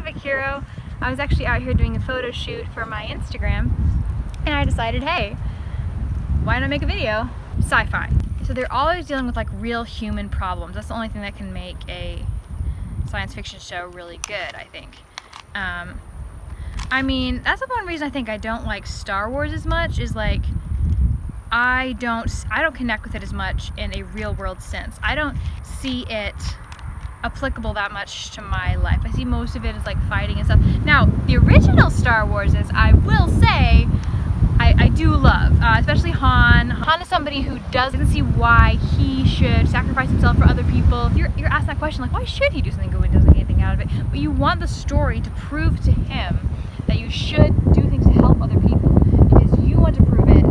Pacific Hero. I was actually out here doing a photo shoot for my Instagram, and I decided, hey, why not make a video? Sci-fi. So they're always dealing with like real human problems. That's the only thing that can make a science fiction show really good, I think. I mean, that's the one reason I think I don't like Star Wars as much, is like I don't connect with it as much in a real world sense. I don't see it applicable that much to my life. I see most of it as like fighting and stuff. Now, the original Star Wars, I will say, I do love, especially Han. Han is somebody who doesn't see why he should sacrifice himself for other people. You're asked that question, like, why should he do something good when he doesn't get anything out of it? But you want the story to prove to him that you should do things to help other people, because you want to prove it,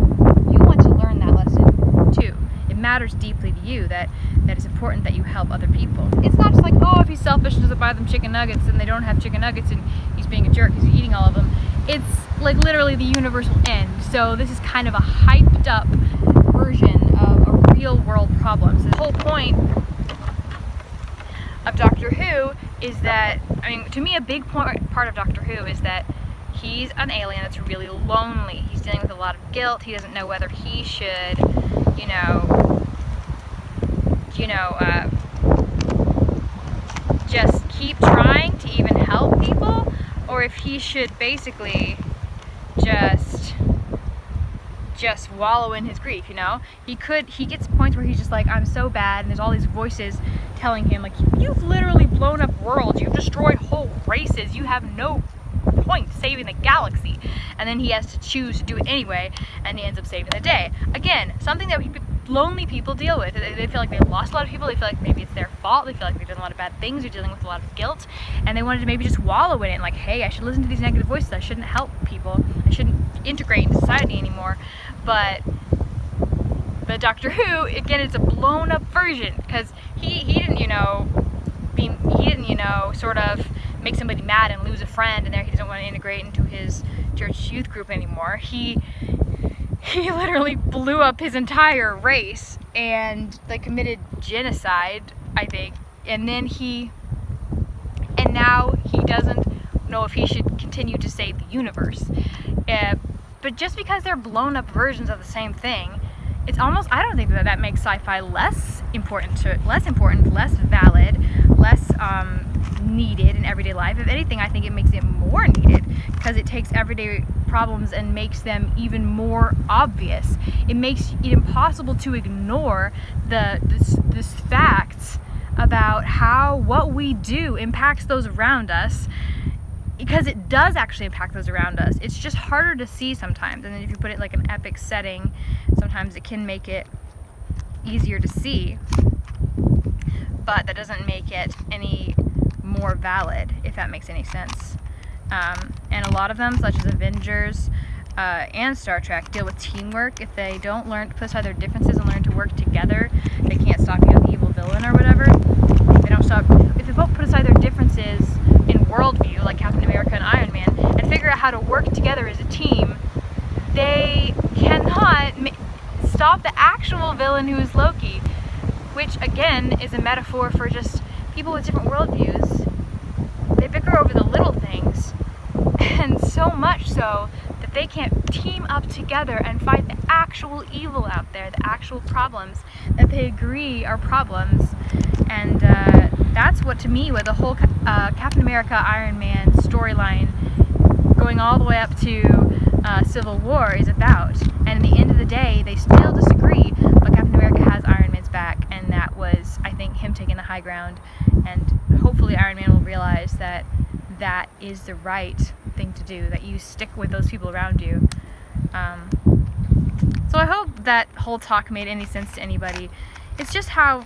you want to learn that lesson too. It matters deeply to you that it's important that you help other people. It's not just like, oh, if he's selfish and doesn't buy them chicken nuggets and they don't have chicken nuggets and he's being a jerk because he's eating all of them. It's like literally the universe will end. So this is kind of a hyped up version of a real world problem. So the whole point of Doctor Who is that, I mean, to me a big part of Doctor Who is that he's an alien that's really lonely. He's dealing with a lot of guilt. He doesn't know whether he should, just keep trying to even help people, or if he should basically just wallow in his grief, He gets points where he's just like, I'm so bad, and there's all these voices telling him, like, you've literally blown up worlds, you've destroyed whole races, you have no point saving the galaxy. And then he has to choose to do it anyway, and he ends up saving the day. Again, something that lonely people deal with. They feel like they lost a lot of people, they feel like maybe it's their fault, they feel like they've done a lot of bad things, they're dealing with a lot of guilt, and they wanted to maybe just wallow in it, like, hey, I should listen to these negative voices, I shouldn't help people, I shouldn't integrate into society anymore. But Doctor Who, again, it's a blown up version, because he didn't, sort of make somebody mad and lose a friend, and there he doesn't want to integrate into his church youth group anymore. He literally blew up his entire race and like committed genocide, I think, and now he doesn't know if he should continue to save the universe. But just because they're blown up versions of the same thing, it's almost, I don't think that makes sci-fi less important, less valid, less needed in everyday life. If anything, I think it makes it more needed, because it takes everyday problems and makes them even more obvious. It makes it impossible to ignore this facts about how what we do impacts those around us, because it does actually impact those around us. It's just harder to see sometimes, and then if you put it like an epic setting, sometimes it can make it easier to see, but that doesn't make it any more valid, if that makes any sense. And a lot of them, such as Avengers and Star Trek, deal with teamwork. If they don't learn to put aside their differences and learn to work together, they can't stop the evil villain or whatever. If they both put aside their differences in worldview, like Captain America and Iron Man, and figure out how to work together as a team, they cannot stop the actual villain, who is Loki, which again is a metaphor for just people with different worldviews. They bicker over the little things, and so much so that they can't team up together and fight the actual evil out there, the actual problems that they agree are problems. And that's what, to me, what the whole Captain America, Iron Man storyline, going all the way up to Civil War, is about. And at the end of the day, they still disagree, but Captain America has Iron Man's back, and that was, I think, him taking the high ground. And hopefully Iron Man will realize that that is the right thing to do, that you stick with those people around you. So I hope that whole talk made any sense to anybody. It's just how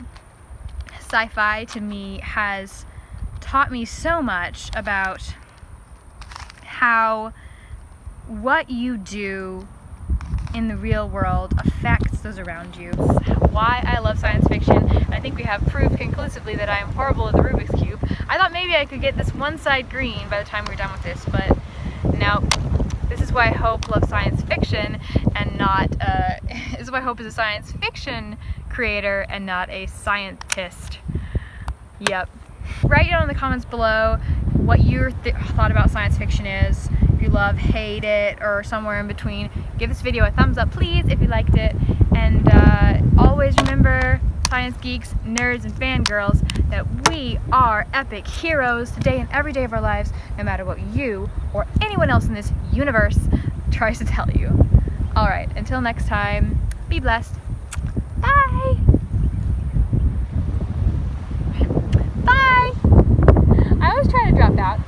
sci-fi, to me, has taught me so much about how what you do in the real world affects those around you. It's why I love science fiction, and I think we have proof conclusively that I am horrible at the Rubik's Cube. I thought maybe I could get this one side green by the time we're done with this, but no. This is why Hope loves science fiction and not, this is why Hope is a science fiction creator and not a scientist. Yep. Write down in the comments below what your thought about science fiction is. If you love, hate it, or somewhere in between, give this video a thumbs up, please, if you liked it. And always remember, science geeks, nerds, and fangirls, that we are epic heroes today and every day of our lives, no matter what you or anyone else in this universe tries to tell you. Alright, until next time, be blessed. Bye! Bye! I always try to drop out.